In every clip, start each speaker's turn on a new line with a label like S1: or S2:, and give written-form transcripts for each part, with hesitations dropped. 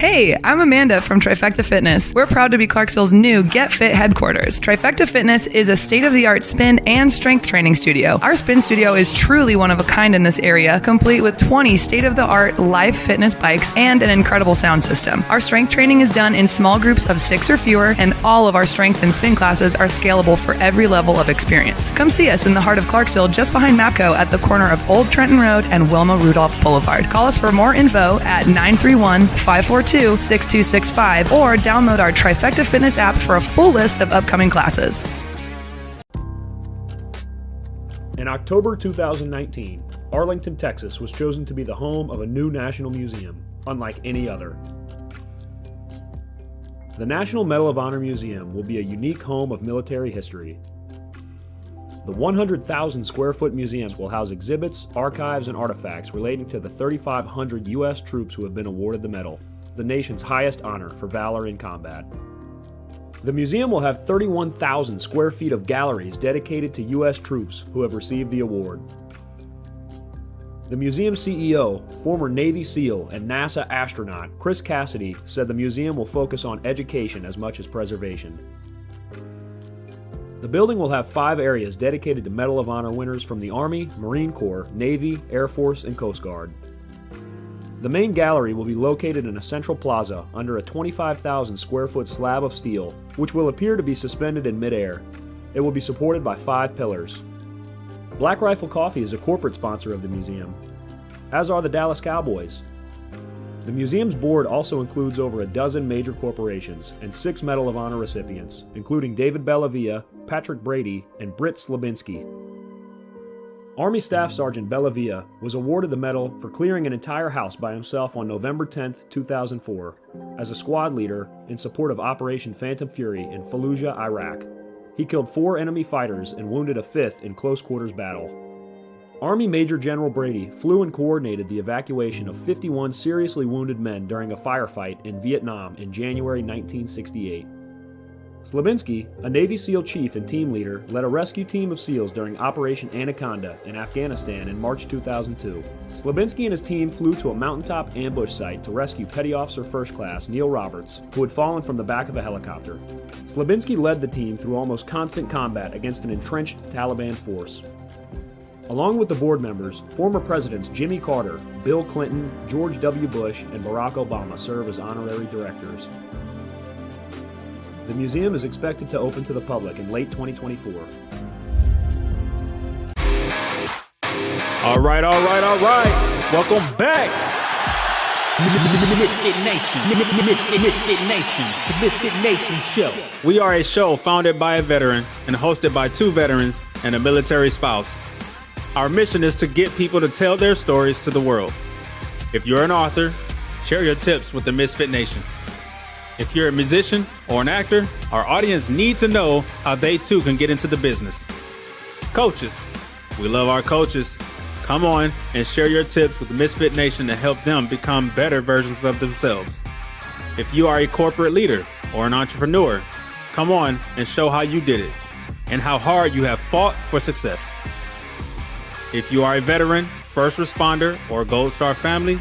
S1: Hey, I'm Amanda from Trifecta Fitness. We're proud to be Clarksville's new Get Fit headquarters. Trifecta Fitness is a state-of-the-art spin and strength training studio. Our spin studio is truly one of a kind in this area, complete with 20 state-of-the-art live fitness bikes and an incredible sound system. Our strength training is done in small groups of 6 or fewer, and all of our strength and spin classes are scalable for every level of experience. Come see us in the heart of Clarksville, just behind MAPCO at the corner of Old Trenton Road and Wilma Rudolph Boulevard. Call us for more info at 931-542-6265 or download our Trifecta Fitness app for a full list of upcoming classes.
S2: In October 2019, Arlington, Texas was chosen to be the home of a new national museum, unlike any other. The National Medal of Honor Museum will be a unique home of military history. The 100,000 square foot museum will house exhibits, archives, and artifacts relating to the 3,500 U.S. troops who have been awarded the medal, the nation's highest honor for valor in combat. The museum will have 31,000 square feet of galleries dedicated to U.S. troops who have received the award. The museum CEO, former Navy SEAL and NASA astronaut Chris Cassidy, said the museum will focus on education as much as preservation. The building will have 5 areas dedicated to Medal of Honor winners from the Army, Marine Corps, Navy, Air Force, and Coast Guard. The main gallery will be located in a central plaza under a 25,000 square foot slab of steel, which will appear to be suspended in midair. It will be supported by 5 pillars. Black Rifle Coffee is a corporate sponsor of the museum, as are the Dallas Cowboys. The museum's board also includes over a dozen major corporations and 6 Medal of Honor recipients, including David Bellavia, Patrick Brady, and Britt Slabinski. Army Staff Sergeant Bellavia was awarded the medal for clearing an entire house by himself on November 10, 2004, as a squad leader in support of Operation Phantom Fury in Fallujah, Iraq. He killed 4 enemy fighters and wounded a 5th in close quarters battle. Army Major General Brady flew and coordinated the evacuation of 51 seriously wounded men during a firefight in Vietnam in January 1968. Slabinski, a Navy SEAL chief and team leader, led a rescue team of SEALs during Operation Anaconda in Afghanistan in March 2002. Slabinski and his team flew to a mountaintop ambush site to rescue Petty Officer First Class Neil Roberts, who had fallen from the back of a helicopter. Slabinski led the team through almost constant combat against an entrenched Taliban force. Along with the board members, former presidents Jimmy Carter, Bill Clinton, George W. Bush, and Barack Obama serve as honorary directors. The museum is expected to open to the public in late 2024.
S3: All right. Welcome back.
S4: Misfit Nation. The Misfit Nation Show.
S3: We are a show founded by a veteran and hosted by 2 veterans and a military spouse. Our mission is to get people to tell their stories to the world. If you're an author, share your tips with the Misfit Nation. If you're a musician or an actor, our audience needs to know how they too can get into the business. Coaches, we love our coaches. Come on and share your tips with the Misfit Nation to help them become better versions of themselves. If you are a corporate leader or an entrepreneur, come on and show how you did it and how hard you have fought for success. If you are a veteran, first responder, or Gold Star family,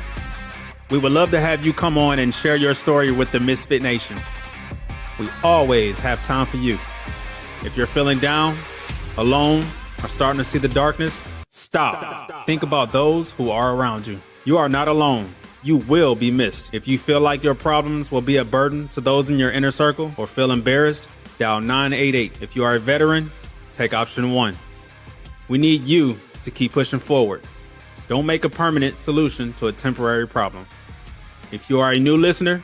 S3: we would love to have you come on and share your story with the Misfit Nation. We always have time for you. If you're feeling down, alone, or starting to see the darkness, stop. Think about those who are around you. You are not alone. You will be missed. If you feel like your problems will be a burden to those in your inner circle or feel embarrassed, dial 988. If you are a veteran, take option 1. We need you to keep pushing forward. Don't make a permanent solution to a temporary problem. If you are a new listener,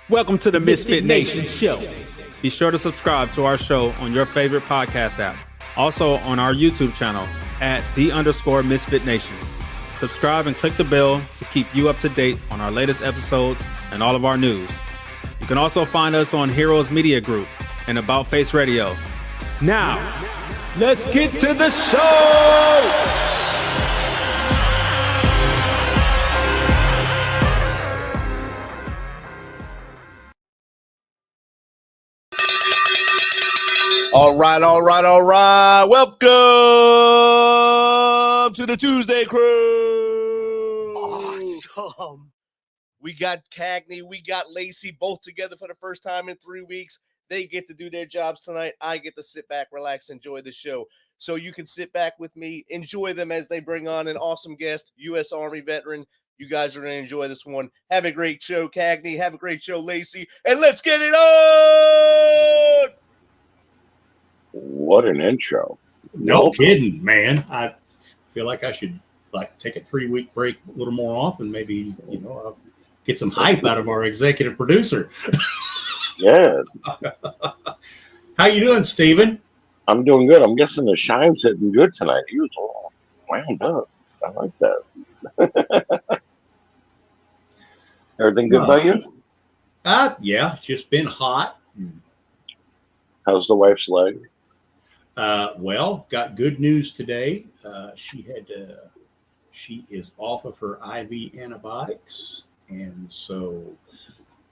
S3: welcome to the Misfit Nation Show. Be sure to subscribe to our show on your favorite podcast app. Also on our YouTube channel at @the_Misfit Nation. Subscribe and click the bell to keep you up to date on our latest episodes and all of our news. You can also find us on Heroes Media Group and About Face Radio. Now, let's get to the show!
S5: All right. Welcome to the Tuesday Crew.
S6: Awesome.
S5: We got Cagney, we got Lacey, both together for the first time in 3 weeks. They get to do their jobs tonight. I get to sit back, relax, enjoy the show. So you can sit back with me, enjoy them as they bring on an awesome guest, U.S. Army veteran. You guys are going to enjoy this one. Have a great show, Cagney. Have a great show, Lacey. And let's get it on!
S6: What an intro.
S7: No
S6: Welcome.
S7: kidding, man. I feel like I should take a 3-week break a little more often. Maybe, I'll get some hype out of our executive producer.
S6: Yeah.
S7: How you doing, Steven?
S6: I'm doing good. I'm guessing the shine's hitting good tonight. He was all wound up. I like that. Everything good by you?
S7: Yeah, it's just been hot.
S6: How's the wife's leg?
S7: Well, got good news today. She is off of her IV antibiotics, and so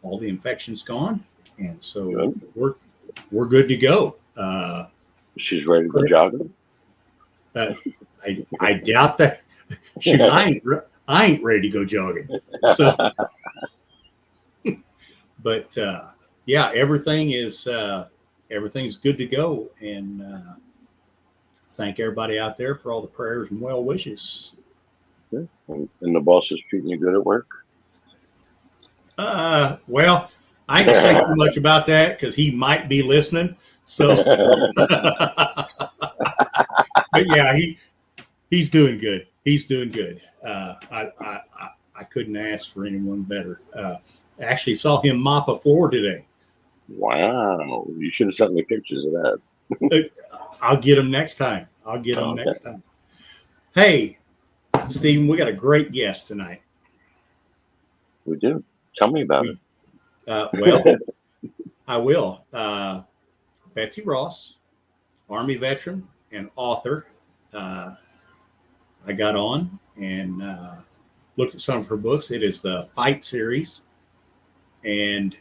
S7: all the infection's gone, and so we're good to go.
S6: She's ready to go jogging?
S7: I doubt that. Shoot, I ain't ready to go jogging. So, but yeah, everything's good to go, and thank everybody out there for all the prayers and well wishes.
S6: Yeah. And the boss is treating you good at work?
S7: Well, I ain't say too much about that because he might be listening. So, but yeah, he's doing good. He's doing good. I couldn't ask for anyone better. Actually saw him mop a floor today.
S6: Wow. You should have sent me pictures of that.
S7: I'll get him next time. Next time. Hey, Stephen, we got a great guest tonight.
S6: We do. Tell me about it.
S7: Well, I will. Betsy Ross, Army veteran and author. I got on and looked at some of her books. It is the Fight series, and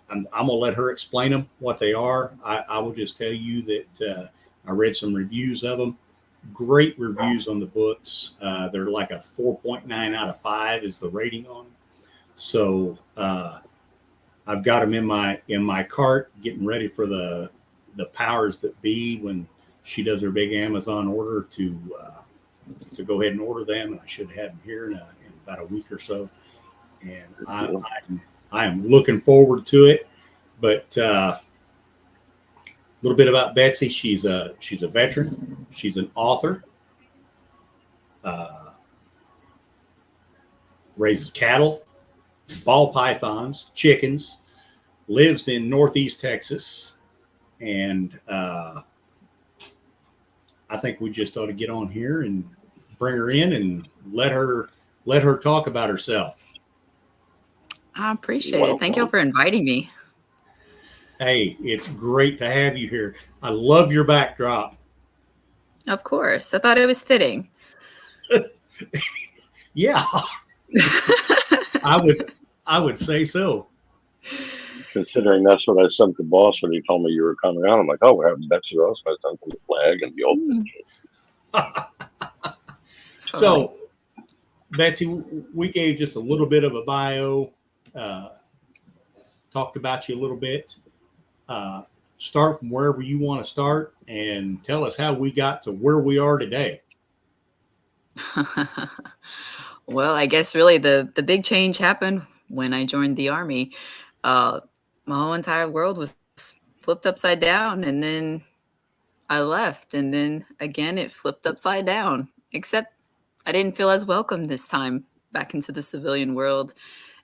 S7: I'm gonna let her explain them, what they are. I will just tell you that I read some reviews of them. Great reviews on the books. They're like a 4.9 out of 5 is the rating on them. So I've got them in my cart, getting ready for the powers that be when she does her big Amazon order to go ahead and order them, and I should have them here in about a week or so. And I am looking forward to it. But a little bit about Betsy. She's a veteran. She's an author. Raises cattle, ball pythons, chickens. Lives in Northeast Texas, and I think we just ought to get on here and bring her in and let her talk about herself.
S8: I appreciate it. Thank y'all for inviting me.
S7: Hey, it's great to have you here. I love your backdrop.
S8: Of course. I thought it was fitting.
S7: Yeah. I would say so.
S6: Considering that's what I sent the boss when he told me you were coming out, I'm like, oh, we're having Betsy Ross. I sent him the flag and the old picture.
S7: So, Betsy, we gave just a little bit of a bio, talked about you a little bit. Start from wherever you want to start and tell us how we got to where we are today.
S8: Well, I guess really the big change happened when I joined the Army. My whole entire world was flipped upside down, and then I left, and then again it flipped upside down, except I didn't feel as welcome this time back into the civilian world.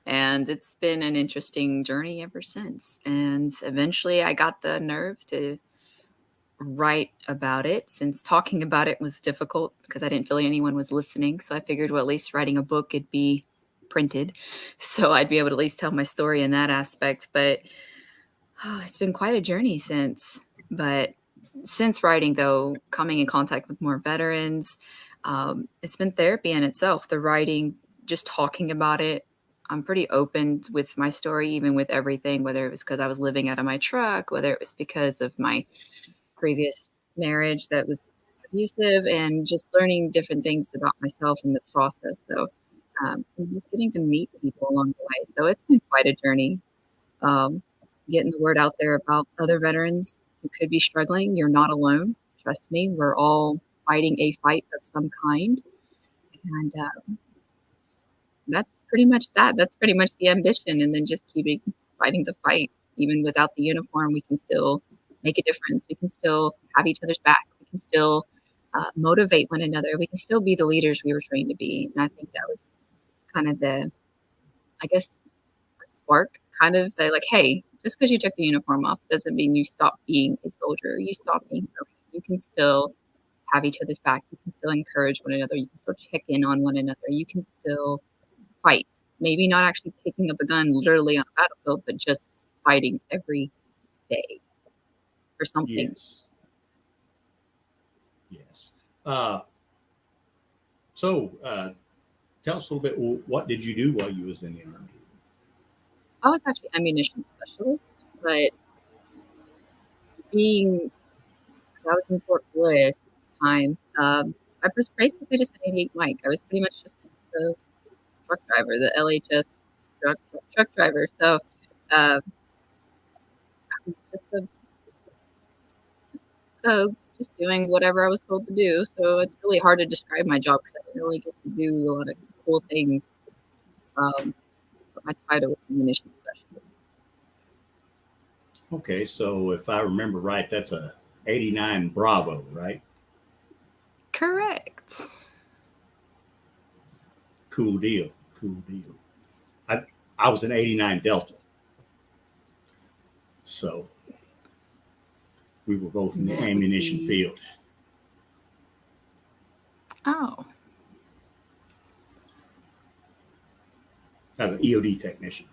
S8: And it's been an interesting journey ever since. And eventually I got the nerve to write about it, since talking about it was difficult because I didn't feel like anyone was listening. So I figured, well, at least writing a book, it'd be printed. So I'd be able to at least tell my story in that aspect. But it's been quite a journey since. But since writing, though, coming in contact with more veterans, it's been therapy in itself. The writing, just talking about it. I'm pretty open with my story, even with everything, whether it was because I was living out of my truck, whether it was because of my previous marriage that was abusive, and just learning different things about myself in the process. So and just getting to meet people along the way. So it's been quite a journey. Um, Getting the word out there about other veterans who could be struggling. You're not alone. Trust me, we're all fighting a fight of some kind. And that's pretty much that. That's pretty much the ambition. And then just keeping fighting the fight. Even without the uniform, we can still make a difference. We can still have each other's back. We can still motivate one another. We can still be the leaders we were trained to be. And I think that was kind of I guess, a spark kind of that, like, hey, just because you took the uniform off doesn't mean you stop being a soldier. You stop being a Marine. You can still have each other's back. You can still encourage one another. You can still check in on one another. You can still fight. Maybe not actually picking up a gun literally on a battlefield, but just fighting every day for something.
S7: Yes. Yes. So tell us a little bit. What did you do while you was in the Army?
S8: I was actually ammunition specialist, but being I was in Fort Bliss at the time, I was basically just an 88 Mike. I was pretty much just the truck driver, the LHS truck driver. So I was just just doing whatever I was told to do. So it's really hard to describe my job because I didn't really get to do a lot of cool things. But my title was ammunition specialist.
S7: Okay, so if I remember right, that's a 89 Bravo, right?
S8: Correct.
S7: Cool deal. Cool deal. I was an 89 Delta. So we were both in the ammunition field.
S8: Oh.
S7: As an EOD technician.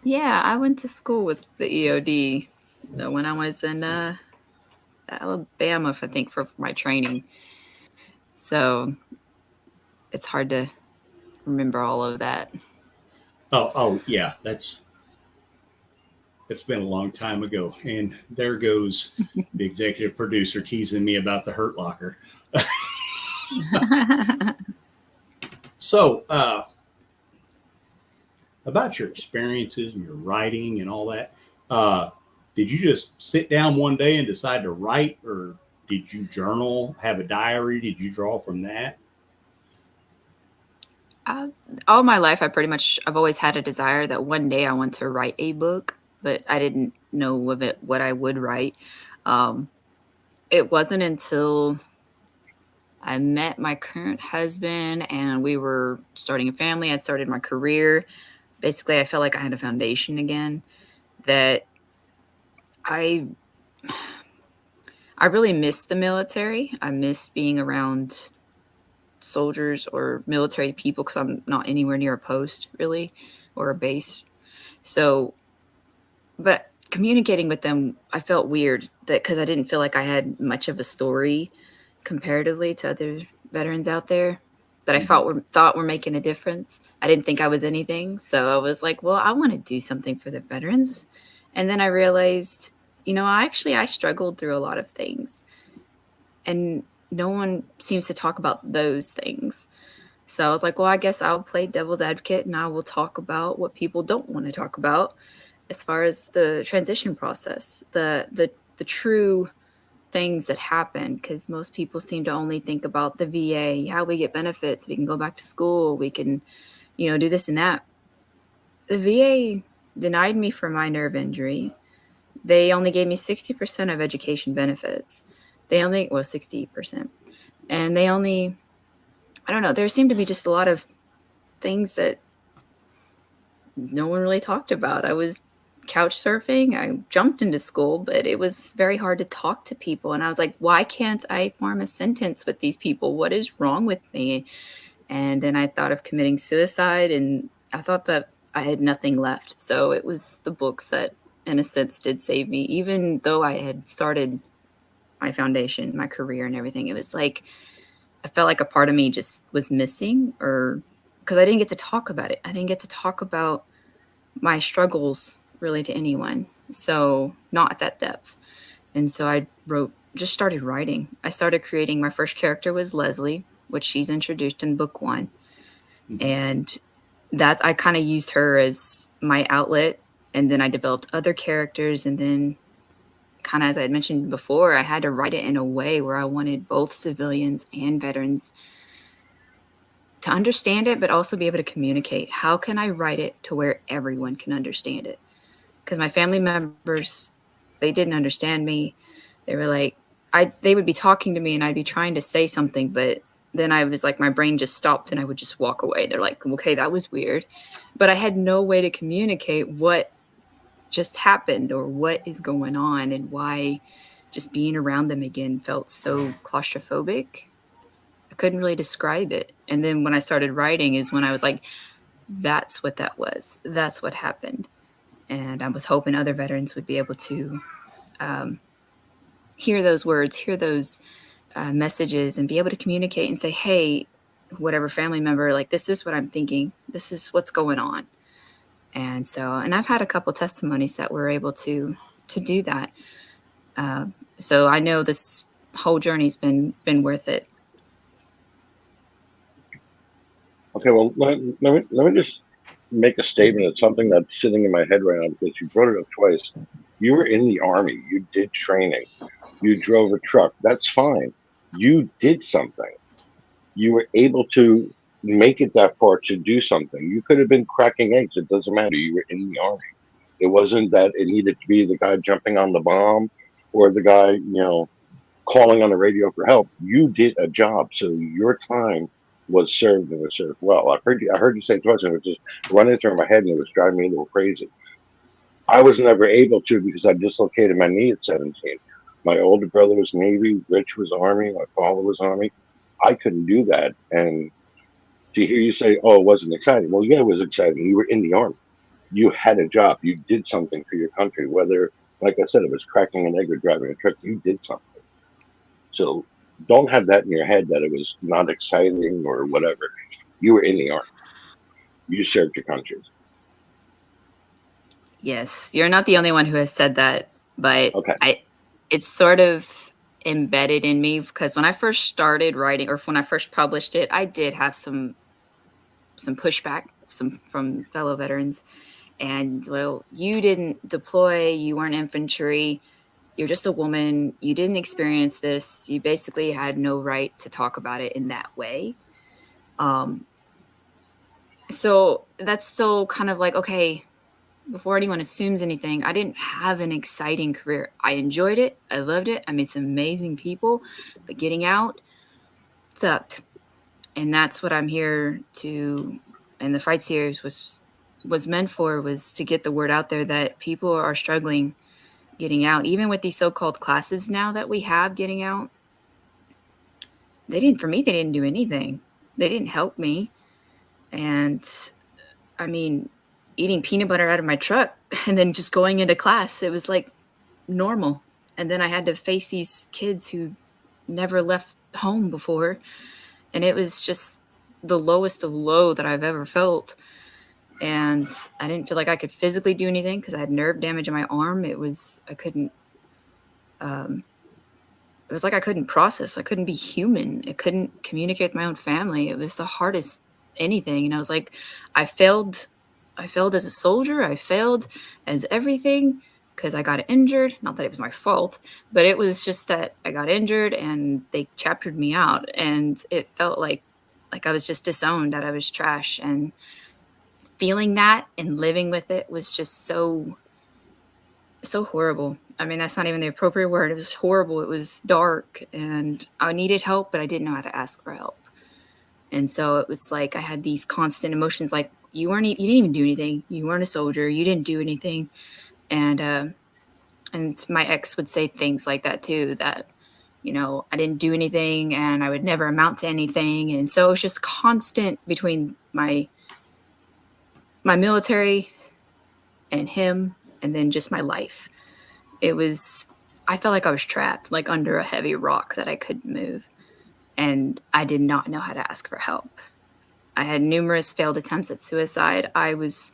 S8: Yeah, I went to school with the EOD when I was in Alabama, I think, for my training. So it's hard to remember all of that.
S7: Oh yeah, it's been a long time ago. And there goes the executive producer teasing me about the Hurt Locker. So, about your experiences and your writing and all that, did you just sit down one day and decide to write, or did you journal, have a diary? Did you draw from that?
S8: All my life, I've always had a desire that one day I want to write a book, but I didn't know what I would write. It wasn't until I met my current husband and we were starting a family. I started my career. Basically, I felt like I had a foundation again that I really missed the military. I missed being around soldiers or military people because I'm not anywhere near a post really or a base. So, but communicating with them, I felt weird that because I didn't feel like I had much of a story comparatively to other veterans out there that I thought were making a difference. I didn't think I was anything. So I was like, well, I want to do something for the veterans. And then I realized, I struggled through a lot of things. And no one seems to talk about those things. So I was like, well, I guess I'll play devil's advocate and I will talk about what people don't want to talk about as far as the transition process, the true things that happen, because most people seem to only think about the VA. Yeah, we get benefits. We can go back to school. We can, do this and that. The VA denied me for my nerve injury. They only gave me 60% of education benefits. 60%. And I don't know, there seemed to be just a lot of things that no one really talked about. I was couch surfing. I jumped into school, but it was very hard to talk to people. And I was like, why can't I form a sentence with these people? What is wrong with me? And then I thought of committing suicide, and I thought that I had nothing left. So it was the books that, in a sense, did save me. Even though I had started my foundation, my career and everything, it was like I felt like a part of me just was missing, or because I didn't get to talk about it. I didn't get to talk about my struggles really to anyone. So not at that depth. And so I just started writing. I started creating, my first character was Leslie, which she's introduced in book 1. And that I kind of used her as my outlet. And then I developed other characters. And then, kind of as I had mentioned before, I had to write it in a way where I wanted both civilians and veterans to understand it, but also be able to communicate. How can I write it to where everyone can understand it? Because my family members, they didn't understand me. They were like, they would be talking to me and I'd be trying to say something, but then I was like, my brain just stopped and I would just walk away. They're like, okay, that was weird. But I had no way to communicate what just happened or what is going on and why just being around them again felt so claustrophobic. I couldn't really describe it. And then when I started writing is when I was like, that's what that was. That's what happened. And I was hoping other veterans would be able to hear those words, hear those messages, and be able to communicate and say, hey, whatever family member, like, this is what I'm thinking. This is what's going on. And so, and I've had a couple testimonies that were able to do that. So I know this whole journey's been worth it.
S6: Okay, well, let me just make a statement. It's something that's sitting in my head right now because you brought it up twice. You were in the Army. You did training. You drove a truck. That's fine. You did something. You were able to make it that far to do something. You could have been cracking eggs. It doesn't matter. You were in the Army. It wasn't that it needed to be the guy jumping on the bomb or the guy, calling on the radio for help. You did a job. So your time was served and was served well. I heard you say twice and it was just running through my head and it was driving me a little crazy. I was never able to because I dislocated my knee at 17. My older brother was Navy, Rich was Army, my father was Army. I couldn't do that. And to hear you say, oh, it wasn't exciting. Well, yeah, it was exciting. You were in the Army. You had a job. You did something for your country, whether, like I said, it was cracking an egg or driving a truck. You did something. So don't have that in your head that it was not exciting or whatever. You were in the Army. You served your country.
S8: Yes, you're not the only one who has said that, but
S6: Okay.
S8: it's sort of embedded in me because when I first started writing or when I first published it, I did have some pushback from fellow veterans. And, well, you didn't deploy, you weren't infantry, you're just a woman, you didn't experience this, you basically had no right to talk about it in that way. So that's still kind of like, okay, before anyone assumes anything, I didn't have an exciting career. I enjoyed it. I loved it. I met some amazing people, but getting out sucked. And that's what I'm here to, and the fight series was meant for, was to get the word out there that people are struggling getting out. Even with these so-called classes now that we have getting out, they didn't do anything. They didn't help me. And I mean, eating peanut butter out of my truck and then just going into class, it was like normal. And then I had to face these kids who never left home before. And it was just the lowest of low that I've ever felt. And I didn't feel like I could physically do anything because I had nerve damage in my arm. It was like I couldn't process. I couldn't be human. I couldn't communicate with my own family. It was the hardest anything. And I was like, I failed as a soldier. I failed as everything because I got injured. Not that it was my fault, but it was just that I got injured and they chaptered me out. And it felt like I was just disowned, that I was trash. And feeling that and living with it was just so horrible. I mean, that's not even the appropriate word. It was horrible. It was dark and I needed help, but I didn't know how to ask for help. And so it was like I had these constant emotions like, you didn't even do anything. You weren't a soldier. You didn't do anything. And my ex would say things like that too, that, I didn't do anything and I would never amount to anything. And so it was just constant between my military and him and then just my life. I felt like I was trapped, like under a heavy rock that I couldn't move. And I did not know how to ask for help. I had numerous failed attempts at suicide. I was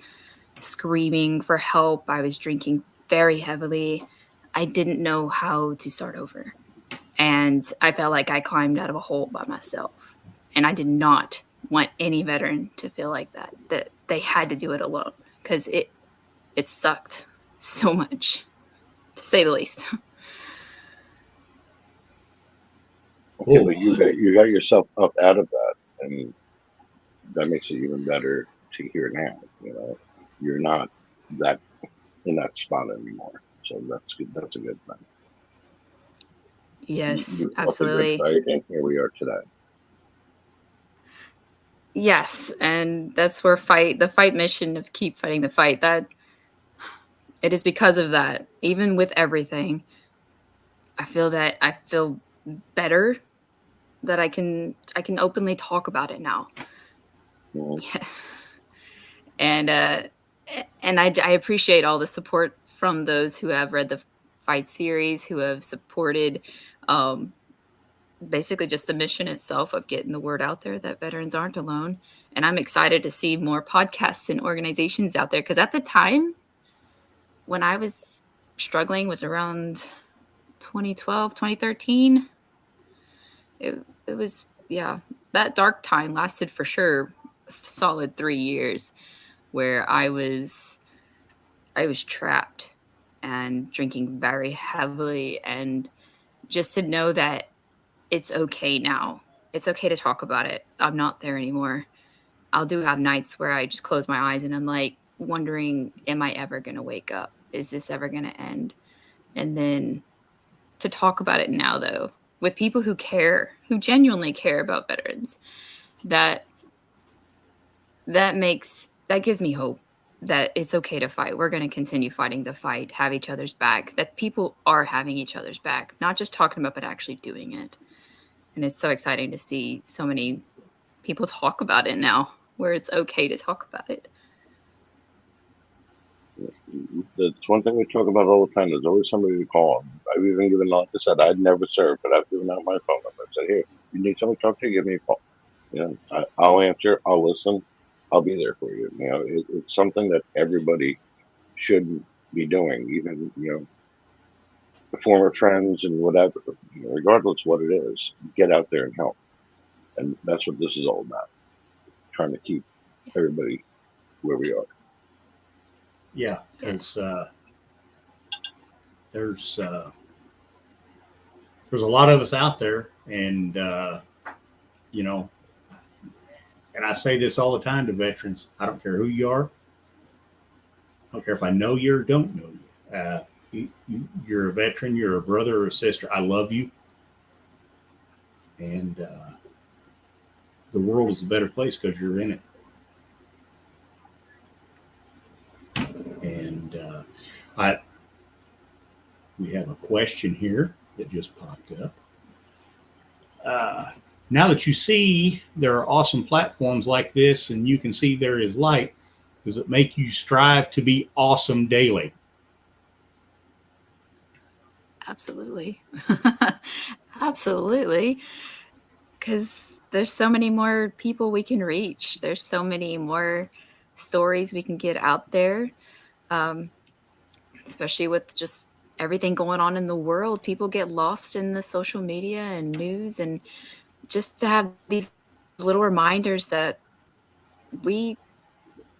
S8: screaming for help. I was drinking very heavily. I didn't know how to start over. And I felt like I climbed out of a hole by myself. And I did not want any veteran to feel like that they had to do it alone, because it sucked so much, to say the least.
S6: Okay, but you got yourself up out of that, and that makes it even better to hear now. You know, you're not that in that spot anymore, so that's good. That's a good thing.
S8: Yes,
S6: You fought the good
S8: absolutely.
S6: fight, and here we are today.
S8: Yes, and that's where the fight mission of keep fighting the fight, that it is because of that. Even with everything, I feel better that I can openly talk about it now.
S6: Mhm.
S8: Yes. And I appreciate all the support from those who have read the fight series, who have supported um, basically just the mission itself of getting the word out there that veterans aren't alone. And I'm excited to see more podcasts and organizations out there, because at the time when I was struggling was around 2012, 2013. It was, yeah, that dark time lasted for sure a solid 3 years, where I was trapped and drinking very heavily, and just to know that it's okay now. It's okay to talk about it. I'm not there anymore. I'll do have nights where I just close my eyes and I'm like wondering, am I ever going to wake up? Is this ever going to end? And then to talk about it now, though, with people who care, who genuinely care about veterans, that that gives me hope that it's okay to fight. We're going to continue fighting the fight, have each other's back, that people are having each other's back, not just talking about, but actually doing it. And it's so exciting to see so many people talk about it now, where it's okay to talk about it.
S6: That's one thing we talk about all the time. There's always somebody to call. I've even given, like I said, I'd never served, but I've given out my phone number. I said, here, you need someone to talk to, give me a call. You know, I'll answer, I'll listen, I'll be there for you. You know, it's something that everybody should be doing, even, you know, the former friends and whatever, you know, regardless what it is, get out there and help. And that's what this is all about, trying to keep everybody where we are.
S7: Yeah, because there's a lot of us out there, and you know, and I say this all the time to veterans. I don't care who you are. I don't care if I know you or don't know you. You're a veteran. You're a brother or a sister. I love you, and the world is a better place because you're in it. And we have a question here that just popped up. Now that you see there are awesome platforms like this, and you can see there is light, does it make you strive to be awesome daily?
S8: Absolutely. Absolutely. Because there's so many more people we can reach. There's so many more stories we can get out there, um, especially with just everything going on in the world. People get lost in the social media and news, and just to have these little reminders that we,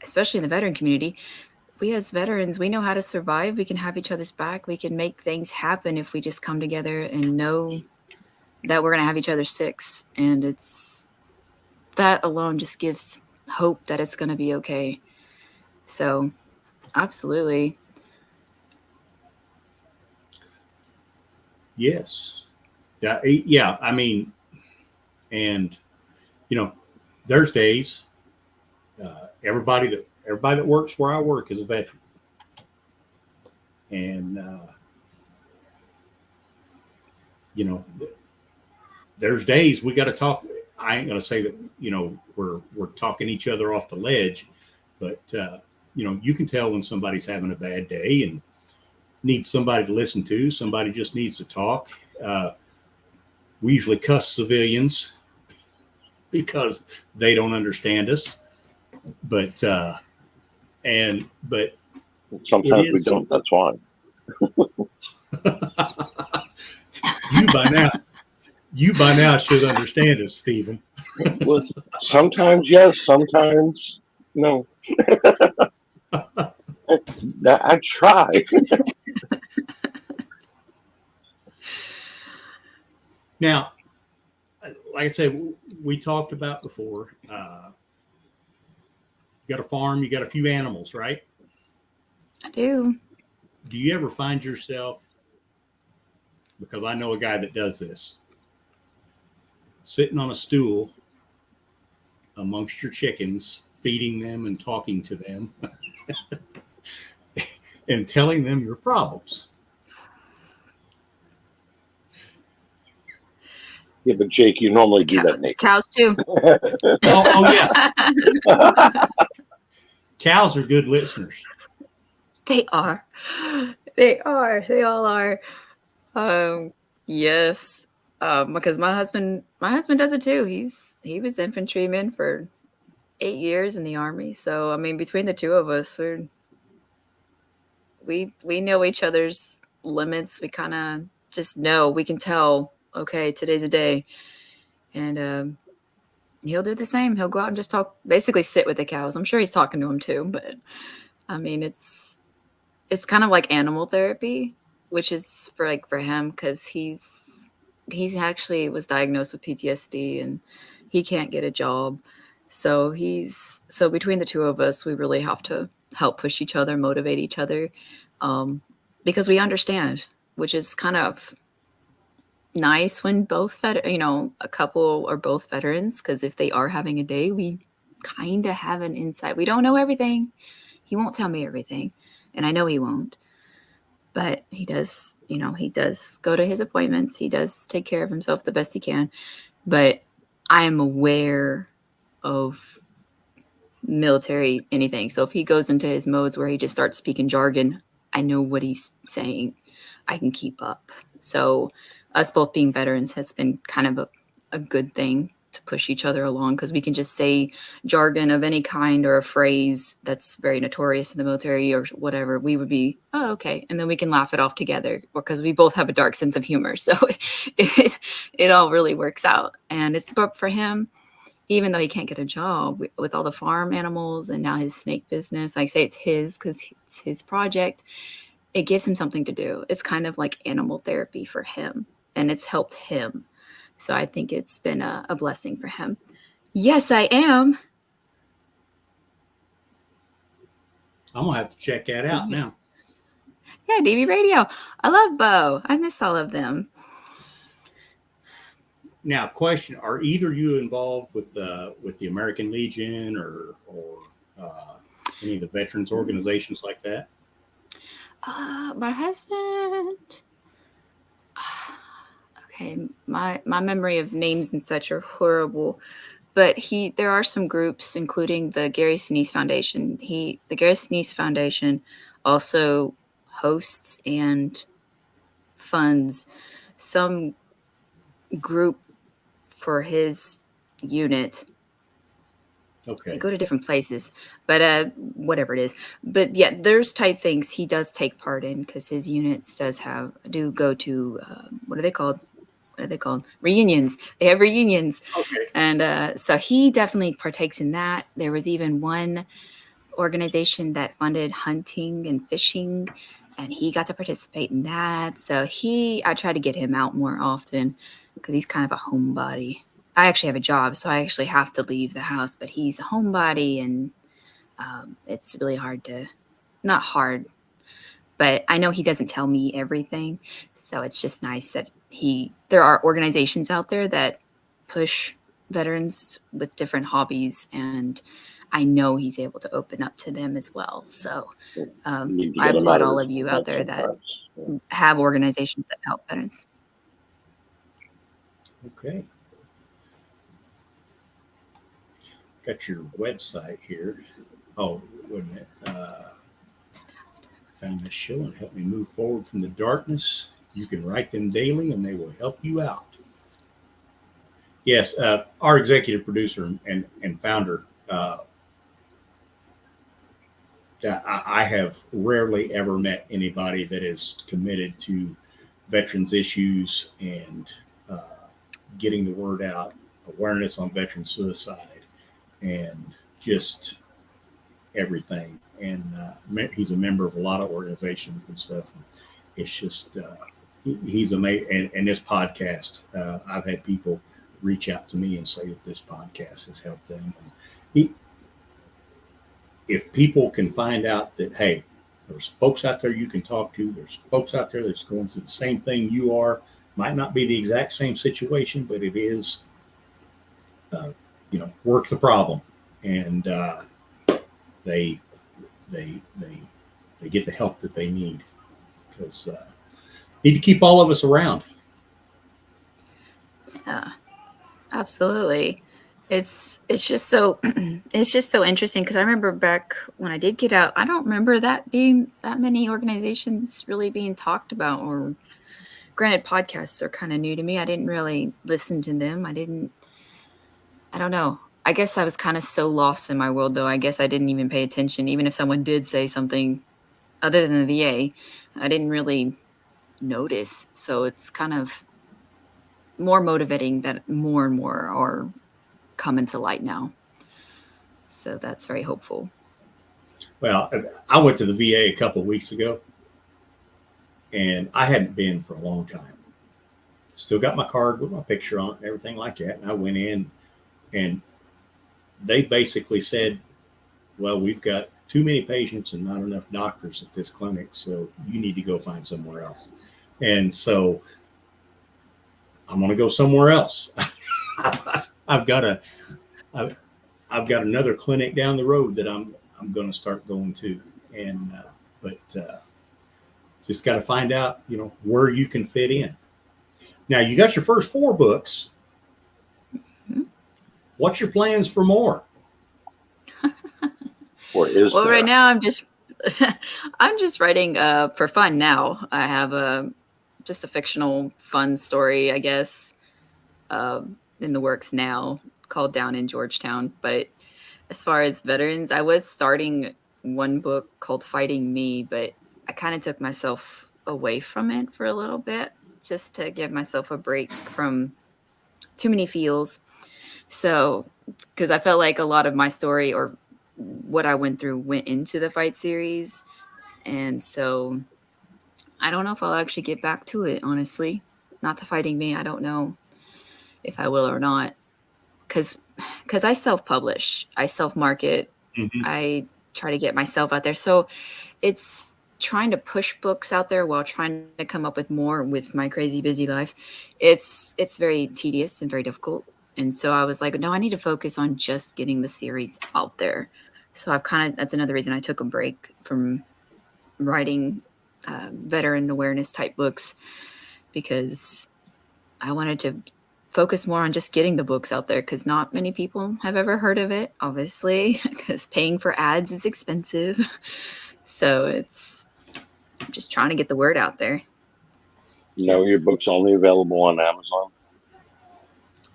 S8: especially in the veteran community, we as veterans, we know how to survive. We can have each other's back. We can make things happen if we just come together and know that we're going to have each other's six. And it's that alone just gives hope that it's going to be okay. So, absolutely.
S7: Yes. Yeah. Yeah. I mean, and you know, there's days. Everybody that works where I work is a veteran, and you know, there's days we got to talk. I ain't gonna say that, you know, we're talking each other off the ledge, but you know, you can tell when somebody's having a bad day and needs somebody to listen to. Somebody just needs to talk. We usually cuss civilians because they don't understand us, but but it
S6: Sometimes we
S7: is.
S6: don't. That's why.
S7: you by now should understand us, Stephen.
S6: Well, Sometimes yes, sometimes no. I try.
S7: Now, like I said, we talked about before. You got a farm, you got a few animals, right?
S8: I do.
S7: Do you ever find yourself, because I know a guy that does this, sitting on a stool amongst your chickens, feeding them and talking to them and telling them your problems?
S6: Yeah, but Jake, you normally do that naked.
S8: Cows too.
S7: Oh yeah. Cows are good listeners.
S8: They are. They are. They all are. Yes. Because my husband does it too. He was infantryman for 8 years in the army. So I mean, between the two of us, we know each other's limits. We kind of just know. We can tell. Okay, today's a day, and he'll do the same. He'll go out and just talk. Basically, sit with the cows. I'm sure he's talking to them too. But I mean, it's kind of like animal therapy, which is for him because he's actually was diagnosed with PTSD and he can't get a job. So between the two of us, we really have to help push each other, motivate each other, because we understand, which is kind of nice when a couple are both veterans, because if they are having a day, we kind of have an insight. We don't know everything. He won't tell me everything, and I know he won't. But he does, he does go to his appointments. He does take care of himself the best he can. But I am aware of military anything. So if he goes into his modes where he just starts speaking jargon, I know what he's saying. I can keep up. So us both being veterans has been kind of a good thing to push each other along, because we can just say jargon of any kind or a phrase that's very notorious in the military or whatever. We would be, oh, okay. And then we can laugh it off together, because we both have a dark sense of humor. So it all really works out. And it's, but for him, even though he can't get a job with all the farm animals and now his snake business, I say it's his because it's his project, it gives him something to do. It's kind of like animal therapy for him, and it's helped him. So I think it's been a blessing for him. Yes, I am.
S7: I'm gonna have to check that out now.
S8: Yeah, DV Radio. I love Bo. I miss all of them.
S7: Now, question: are either you involved with the American Legion or any of the veterans organizations like that?
S8: My husband. Okay, my memory of names and such are horrible, but there are some groups, including the Gary Sinise Foundation. The Gary Sinise Foundation also hosts and funds some group for his unit.
S7: Okay.
S8: They go to different places, but whatever it is. But yeah, there's type things he does take part in, because his units do go to what are they called? What are they called? Reunions. They have reunions.
S7: Okay.
S8: And so he definitely partakes in that. There was even one organization that funded hunting and fishing, and he got to participate in that. So I try to get him out more often, because he's kind of a homebody. I actually have a job, so I actually have to leave the house, but he's a homebody, and it's really not hard, but I know he doesn't tell me everything. So it's just nice that there are organizations out there that push veterans with different hobbies, and I know he's able to open up to them as well. So I applaud all of you out there that have organizations that help veterans.
S7: Okay. Got your website here. Oh, wait a minute. Found this show and help me move forward from the darkness. You can write them daily and they will help you out. Yes, our executive producer and founder, I have rarely ever met anybody that is committed to veterans issues and getting the word out, awareness on veteran suicide, and just everything. And he's a member of a lot of organizations and stuff. It's just he's amazing. And this podcast, I've had people reach out to me and say that this podcast has helped them. And if people can find out that, hey, there's folks out there you can talk to, there's folks out there that's going through the same thing you are, might not be the exact same situation, but it is, work the problem, and they get the help that they need, because need to keep all of us around.
S8: Yeah, absolutely. It's just so it's just so interesting, because I remember back when I did get out, I don't remember that being that many organizations really being talked about. Or granted, podcasts are kind of new to me. I didn't really listen to them. I don't know. I guess I was kind of so lost in my world, though. I guess I didn't even pay attention. Even if someone did say something other than the VA, I didn't really notice. So it's kind of more motivating that more and more are coming to light now. So that's very hopeful.
S7: Well, I went to the VA a couple of weeks ago, and I hadn't been for a long time. Still got my card with my picture on it and everything like that. And I went in, and they basically said, well, we've got too many patients and not enough doctors at this clinic, so you need to go find somewhere else. And so I'm going to go somewhere else. I've got another clinic down the road that I'm going to start going to, and but just got to find out, where you can fit in. Now you got your first 4 books.
S8: Mm-hmm.
S7: What's your plans for more?
S6: Or is
S8: Well,
S6: there?
S8: right now I'm just writing for fun now. I have just a fictional fun story, I guess, in the works now, called Down in Georgetown. But as far as veterans, I was starting one book called Fighting Me, but I kind of took myself away from it for a little bit, just to give myself a break from too many feels. So, because I felt like a lot of my story, or what I went through, went into the fight series. And so I don't know if I'll actually get back to it, honestly. Not to Fighting Me. I don't know if I will or not. Because I self-publish. I self-market.
S7: Mm-hmm.
S8: I try to get myself out there. So it's trying to push books out there while trying to come up with more with my crazy busy life. It's very tedious and very difficult. And so I was like, no, I need to focus on just getting the series out there. So that's another reason I took a break from writing veteran awareness type books, because I wanted to focus more on just getting the books out there, because not many people have ever heard of it, obviously, because paying for ads is expensive. So I'm just trying to get the word out there.
S6: Your book's only available on Amazon?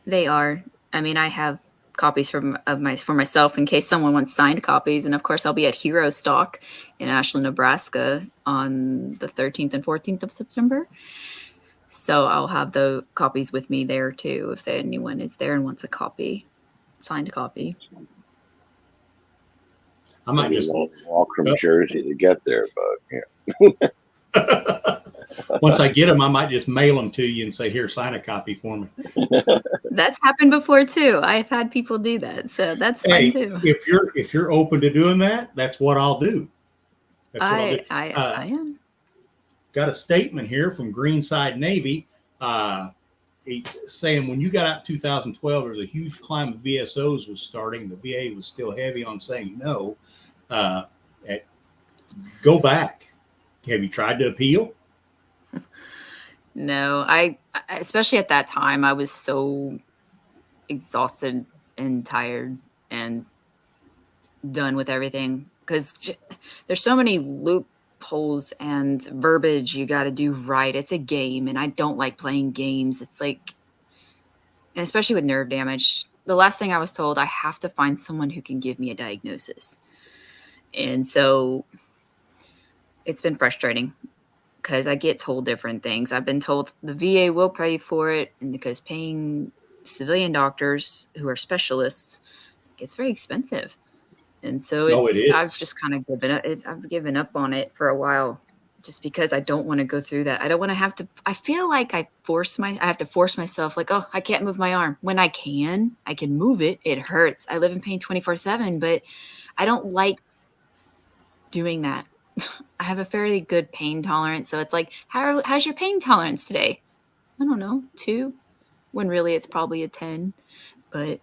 S8: They are. I mean, I have copies for myself in case someone wants signed copies. And of course, I'll be at Hero Stock in Ashland, Nebraska on the 13th and 14th of September. So I'll have the copies with me there too, if anyone is there and wants a copy, signed copy.
S6: I might just walk from Jersey to get there, but yeah.
S7: Once I get them, I might just mail them to you and say, here, sign a copy for me.
S8: That's happened before too. I've had people do that. So that's fun too.
S7: If you're open to doing that, that's what I'll do. That's what I'll do.
S8: I am.
S7: Got a statement here from Greenside Navy saying when you got out in 2012, there was a huge climb of VSOs was starting. The VA was still heavy on saying no. Go back. Have you tried to appeal?
S8: No, I especially at that time, I was so exhausted and tired and done with everything, because there's so many loopholes and verbiage you got to do right. It's a game, and I don't like playing games. It's like, and especially with nerve damage, the last thing I was told, I have to find someone who can give me a diagnosis. And so it's been frustrating, because I get told different things. I've been told the VA will pay for it, and because paying civilian doctors who are specialists it's very expensive. And so
S7: No, it is.
S8: I've just kind of I've given up on it for a while just because I don't want to go through that. I don't want to have to, I feel like I have to force myself like, oh, I can't move my arm when I can move it. It hurts. I live in pain 24/7, but I don't like doing that. I have a fairly good pain tolerance. So it's like, how's your pain tolerance today? I don't know, 2, when really it's probably a 10, but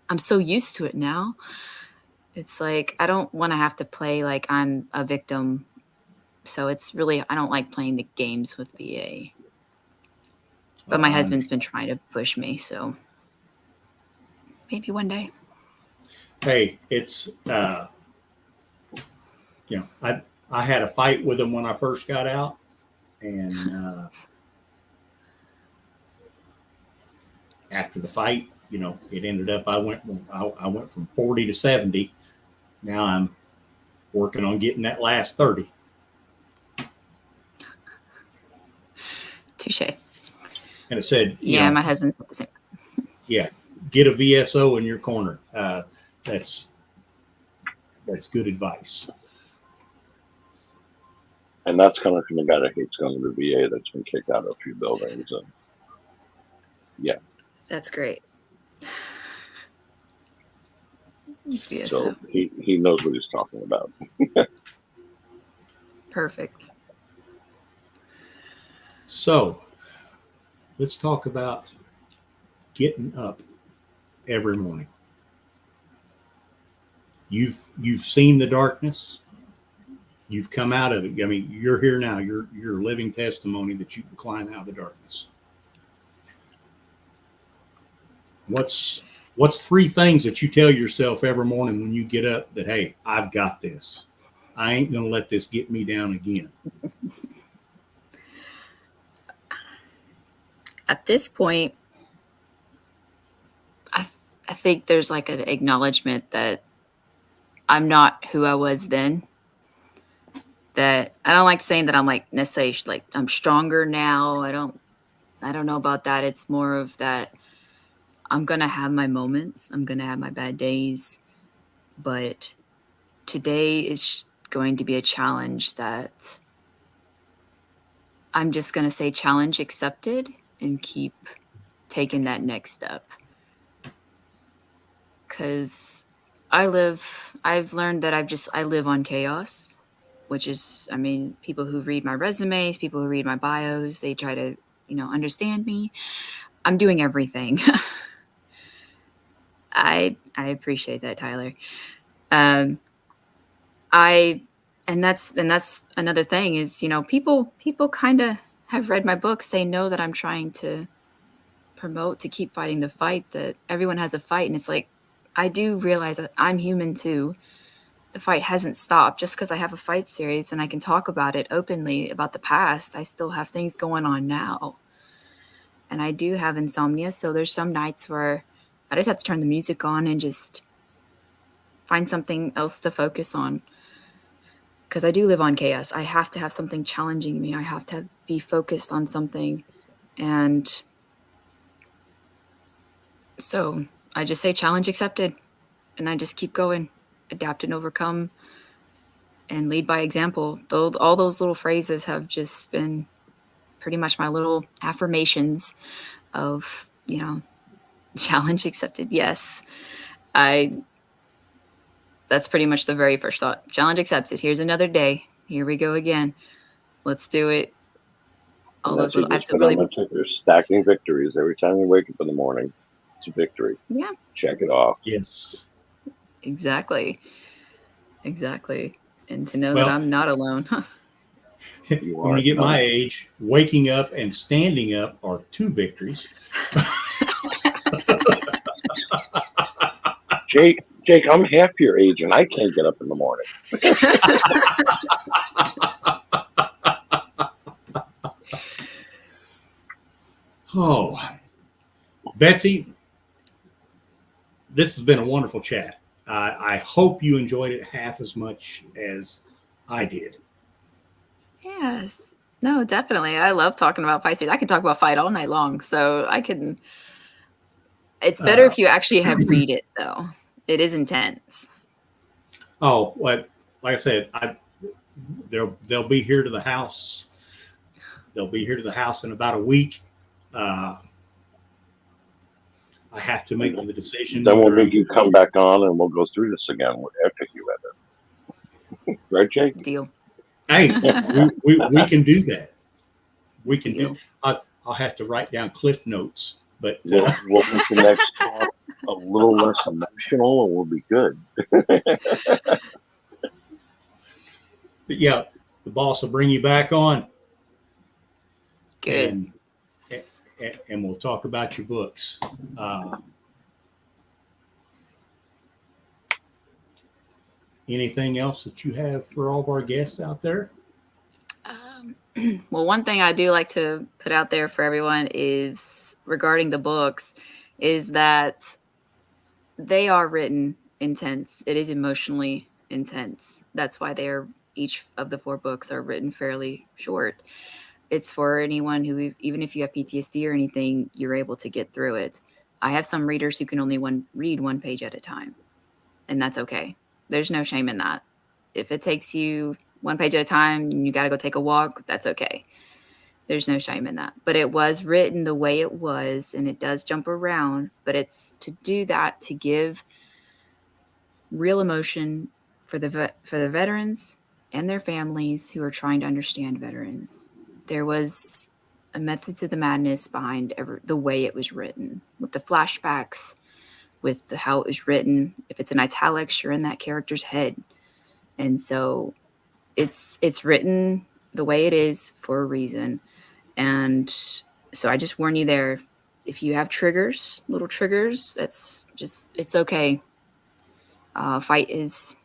S8: I'm so used to it now. It's like, I don't want to have to play like I'm a victim. So it's really, I don't like playing the games with VA. But my husband's been trying to push me. So maybe one day.
S7: Hey, it's, I had a fight with him when I first got out. And after the fight, it ended up, I went from 40 to 70. Now I'm working on getting that last 30.
S8: Touche.
S7: And it said,
S8: yeah, my husband's the same.
S7: Yeah, get a VSO in your corner. That's good advice.
S6: And that's coming from a guy that hates going to the VA that's been kicked out of a few buildings. And yeah.
S8: That's great. VSO.
S6: So he knows what he's talking about.
S8: Perfect.
S7: So let's talk about getting up every morning. You've seen the darkness. You've come out of it. I mean, you're here now. You're living testimony that you can climb out of the darkness. What's 3 things that you tell yourself every morning when you get up that, hey, I've got this. I ain't going to let this get me down again.
S8: At this point, I think there's like an acknowledgement that I'm not who I was then. That I don't like saying that I'm like necessarily like I'm stronger now. I don't know about that. It's more of that I'm going to have my moments. I'm going to have my bad days. But today is going to be a challenge that I'm just going to say challenge accepted and keep taking that next step. Because I've learned that I live on chaos, which is, I mean, people who read my resumes, people who read my bios, they try to, understand me. I'm doing everything. I appreciate that, Tyler. And that's another thing is, people kind of have read my books. They know that I'm trying to promote to keep fighting the fight, that everyone has a fight. And it's like, I do realize that I'm human too. The fight hasn't stopped just because I have a fight series and I can talk about it openly about the past. I still have things going on now. And I do have insomnia. So there's some nights where I just have to turn the music on and just find something else to focus on. Because I do live on chaos. I have to have something challenging me. I have to be focused on something. And so I just say challenge accepted. And I just keep going, adapt and overcome, and lead by example. All those little phrases have just been pretty much my little affirmations of, challenge accepted. Yes. That's pretty much the very first thought. Challenge accepted. Here's another day. Here we go again. Let's do it. All those little, I have to really.
S6: You're stacking victories every time you wake up in the morning. It's a victory.
S8: Yeah.
S6: Check it off.
S7: Yes.
S8: Exactly. And to know that I'm not alone.
S7: When you get my age, waking up and standing up are 2 victories.
S6: Jake, I'm half your age and I can't get up in the morning.
S7: Oh, Betsy, this has been a wonderful chat. I hope you enjoyed it half as much as I did.
S8: Yes. No, definitely. I love talking about fight series. I can talk about fight all night long. So I can. It's better if you actually have read it, though. it is intense.
S7: Oh, like I said, they'll be here to the house. They'll be here to the house in about a week. I have to make the decision.
S6: Then we'll
S7: whether
S6: make you come back on and we'll go through this again after you edit. Right, Jake?
S8: Deal.
S7: Hey, we can do that. We can
S8: Deal.
S7: do. I'll have to write down cliff notes, but
S6: We'll make the next talk a little less emotional, and we'll be good.
S7: but yeah, the boss will bring you back on.
S8: Good.
S7: And we'll talk about your books. Anything else that you have for all of our guests out there?
S8: Well, one thing I do like to put out there for everyone is regarding the books is that they are written intense. It is emotionally intense. That's why each of the 4 books are written fairly short. It's for anyone who, even if you have PTSD or anything, you're able to get through it. I have some readers who can only read 1 page at a time, and that's okay. There's no shame in that. If it takes you 1 page at a time and you got to go take a walk, that's okay. There's no shame in that. But it was written the way it was, and it does jump around, but it's to do that, to give real emotion for the veterans and their families who are trying to understand veterans. There was a method to the madness behind the way it was written, with the flashbacks, with how it was written. If it's in italics, you're in that character's head. And so it's written the way it is for a reason. And so I just warn you there, if you have little triggers, it's okay. Fight is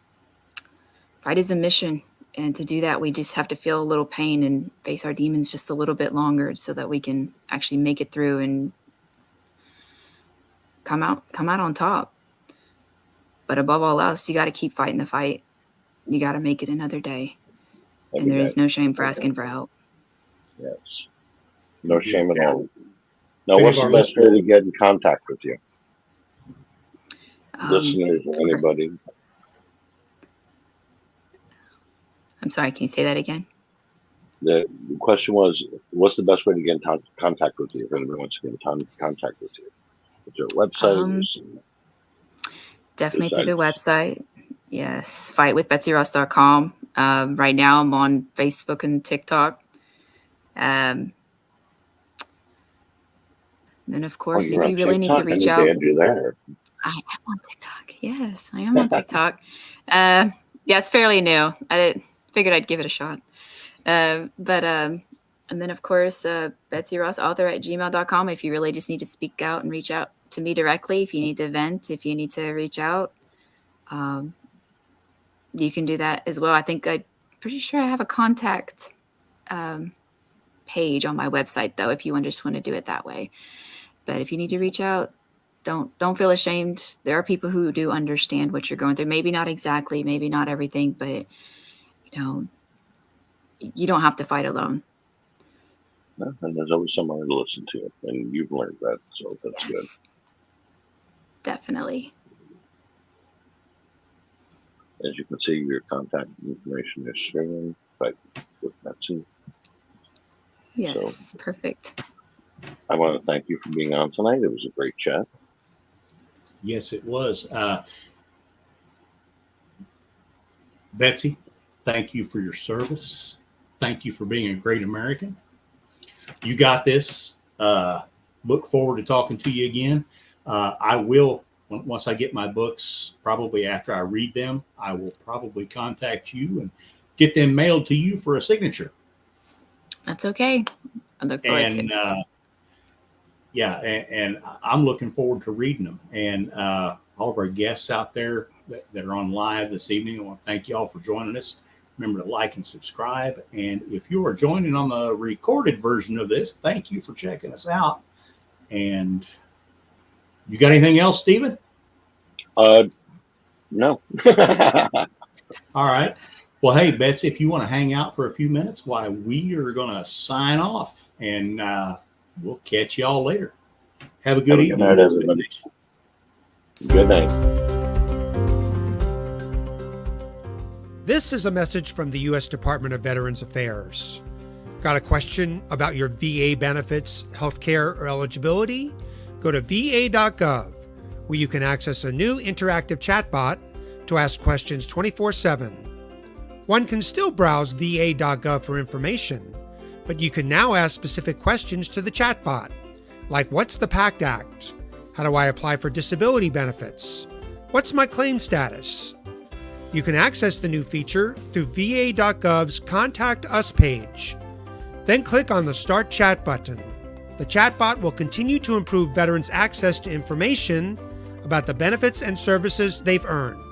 S8: a mission. And to do that, we just have to feel a little pain and face our demons just a little bit longer so that we can actually make it through and come out on top. But above all else, you got to keep fighting the fight. You got to make it another day. And there is no shame for asking for help.
S6: Yes. No shame at all. Now, what's the best way to get in contact with you? Listeners or anybody?
S8: I'm sorry, can you say that again?
S6: The question was, what's the best way to get in contact with you if anybody wants to get in contact with you? Is there a website?
S8: Definitely through the website. Yes, fightwithbetsyross.com. Right now I'm on Facebook and TikTok. Then, of course, if you really need to reach out. I am on TikTok. Yes, I am on TikTok. Yeah, it's fairly new. Figured I'd give it a shot. And then, of course, BetsyRossAuthor@gmail.com if you really just need to speak out and reach out to me directly. If you need to vent, if you need to reach out, you can do that as well. I'm pretty sure I have a contact page on my website, though, if you just want to do it that way. But if you need to reach out, don't feel ashamed. There are people who do understand what you're going through. Maybe not exactly, maybe not everything, but you don't have to fight alone.
S6: No, and there's always someone to listen to, and you've learned that, so that's good.
S8: Definitely.
S6: As you can see, your contact information is sharing right with Betsy.
S8: Yes, so, perfect.
S6: I want to thank you for being on tonight. It was a great chat.
S7: Yes, it was. Betsy, thank you for your service. Thank you for being a great American. You got this. Look forward to talking to you again. I will, once I get my books, probably after I read them, I will probably contact you and get them mailed to you for a signature.
S8: That's okay. I look forward to it.
S7: Yeah, and I'm looking forward to reading them. And all of our guests out there that are on live this evening, I want to thank you all for joining us. Remember to like and subscribe. And if you are joining on the recorded version of this, thank you for checking us out. And you got anything else, Stephen?
S6: No.
S7: All right. Well, hey, Betsy, if you want to hang out for a few minutes, we are going to sign off, and we'll catch you all later. Have a good evening.
S6: Good night, everybody. Good night.
S9: This is a message from the U.S. Department of Veterans Affairs. Got a question about your VA benefits, healthcare, or eligibility? Go to va.gov, where you can access a new interactive chatbot to ask questions 24/7. One can still browse va.gov for information, but you can now ask specific questions to the chatbot, like what's the PACT Act? How do I apply for disability benefits? What's my claim status? You can access the new feature through va.gov's Contact Us page. Then click on the Start Chat button. The chatbot will continue to improve veterans' access to information about the benefits and services they've earned.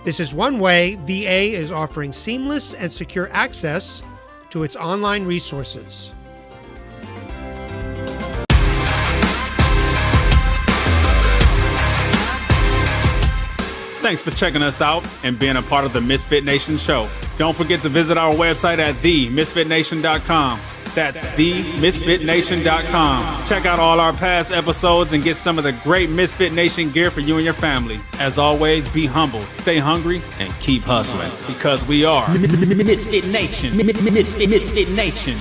S9: This is one way VA is offering seamless and secure access to its online resources.
S3: Thanks for checking us out and being a part of the Misfit Nation show. Don't forget to visit our website at themisfitnation.com. That's themisfitnation.com. Check out all our past episodes and get some of the great Misfit Nation gear for you and your family. As always, be humble, stay hungry, and keep hustling because we are
S4: Misfit Nation. Misfit Nation.